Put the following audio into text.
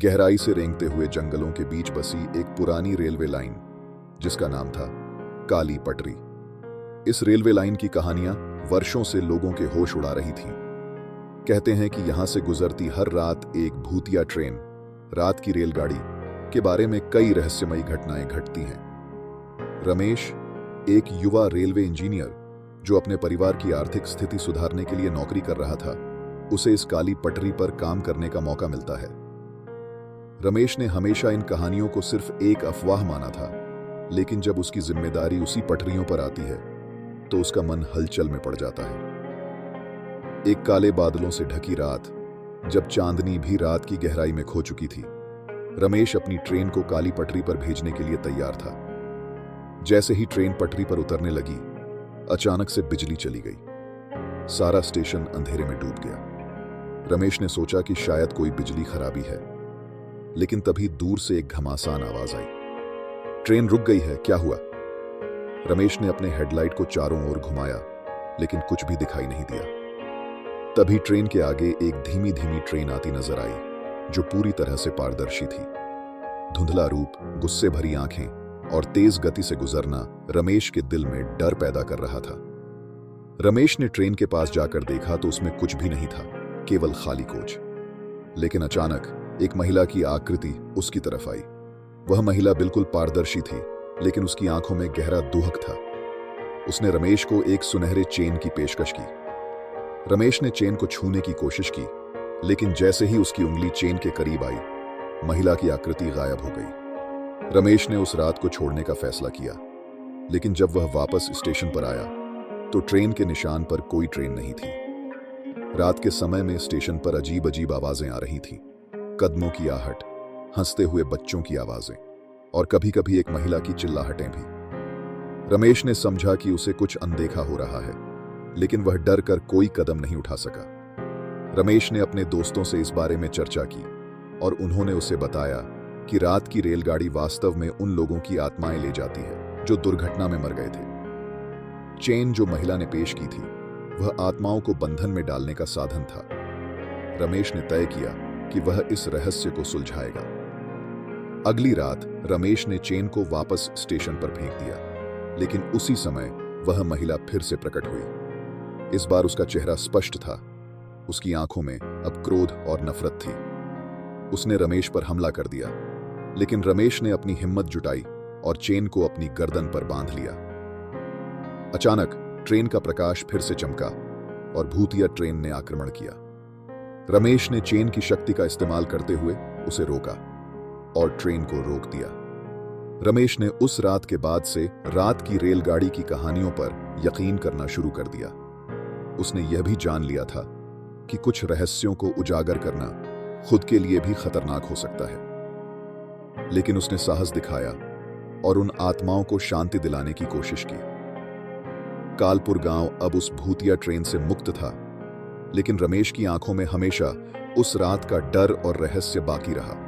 गहराई से रेंगते हुए जंगलों के बीच बसी एक पुरानी रेलवे लाइन जिसका नाम था काली पटरी। इस रेलवे लाइन की कहानियां वर्षों से लोगों के होश उड़ा रही थीं। कहते हैं कि यहां से गुजरती हर रात एक भूतिया ट्रेन, रात की रेलगाड़ी के बारे में कई रहस्यमयी घटनाएं घटती हैं। रमेश, एक युवा रेलवे इंजीनियर जो अपने परिवार की आर्थिक स्थिति सुधारने के लिए नौकरी कर रहा था, उसे इस काली पटरी पर काम करने का मौका मिलता है। रमेश ने हमेशा इन कहानियों को सिर्फ एक अफवाह माना था, लेकिन जब उसकी जिम्मेदारी उसी पटरियों पर आती है तो उसका मन हलचल में पड़ जाता है। एक काले बादलों से ढकी रात, जब चांदनी भी रात की गहराई में खो चुकी थी, रमेश अपनी ट्रेन को काली पटरी पर भेजने के लिए तैयार था। जैसे ही ट्रेन पटरी पर उतरने लगी, अचानक से बिजली चली गई। सारा स्टेशन अंधेरे में डूब गया। रमेश ने सोचा कि शायद कोई बिजली खराबी है, लेकिन तभी दूर से एक घमासान आवाज आई। ट्रेन रुक गई है, क्या हुआ? रमेश ने अपने हेडलाइट को चारों ओर घुमाया, लेकिन कुछ भी दिखाई नहीं दिया। तभी ट्रेन के आगे एक धीमी धीमी ट्रेन आती नजर आई, जो पूरी तरह से पारदर्शी थी। धुंधला रूप, गुस्से भरी आंखें और तेज गति से गुजरना रमेश के दिल में डर पैदा कर रहा था। रमेश ने ट्रेन के पास जाकर देखा तो उसमें कुछ भी नहीं था, केवल खाली कोच। लेकिन अचानक एक महिला की आकृति उसकी तरफ आई। वह महिला बिल्कुल पारदर्शी थी, लेकिन उसकी आंखों में गहरा दुहक था। उसने रमेश को एक सुनहरे चेन की पेशकश की। रमेश ने चेन को छूने की कोशिश की, लेकिन जैसे ही उसकी उंगली चेन के करीब आई, महिला की आकृति गायब हो गई। रमेश ने उस रात को छोड़ने का फैसला किया, लेकिन जब वह वापस स्टेशन पर आया तो ट्रेन के निशान पर कोई ट्रेन नहीं थी। रात के समय में स्टेशन पर अजीब अजीब आवाजें आ रही थीं। कदमों की आहट, हंसते हुए बच्चों की आवाजें और कभी-कभी एक महिला की चिल्लाहटें भी। रमेश ने समझा कि उसे कुछ अनदेखा हो रहा है, लेकिन वह डर कर कोई कदम नहीं उठा सका। रमेश ने अपने दोस्तों से इस बारे में चर्चा की और उन्होंने उसे बताया कि रात की रेलगाड़ी वास्तव में उन लोगों की आत्माएं ले जाती है जो दुर्घटना में मर गए थे। चेन जो महिला ने पेश की थी, वह आत्माओं को बंधन में डालने का साधन था। रमेश ने तय किया कि वह इस रहस्य को सुलझाएगा। अगली रात रमेश ने चेन को वापस स्टेशन पर फेंक दिया, लेकिन उसी समय वह महिला फिर से प्रकट हुई। इस बार उसका चेहरा स्पष्ट था। उसकी आंखों में अब क्रोध और नफरत थी। उसने रमेश पर हमला कर दिया, लेकिन रमेश ने अपनी हिम्मत जुटाई और चेन को अपनी गर्दन पर बांध लिया। अचानक ट्रेन का प्रकाश फिर से चमका और भूतिया ट्रेन ने आक्रमण किया। रमेश ने चेन की शक्ति का इस्तेमाल करते हुए उसे रोका और ट्रेन को रोक दिया। रमेश ने उस रात के बाद से रात की रेलगाड़ी की कहानियों पर यकीन करना शुरू कर दिया। उसने यह भी जान लिया था कि कुछ रहस्यों को उजागर करना खुद के लिए भी खतरनाक हो सकता है, लेकिन उसने साहस दिखाया और उन आत्माओं को शांति दिलाने की कोशिश की। कालपुर गांव अब उस भूतिया ट्रेन से मुक्त था, लेकिन रमेश की आंखों में हमेशा उस रात का डर और रहस्य बाकी रहा।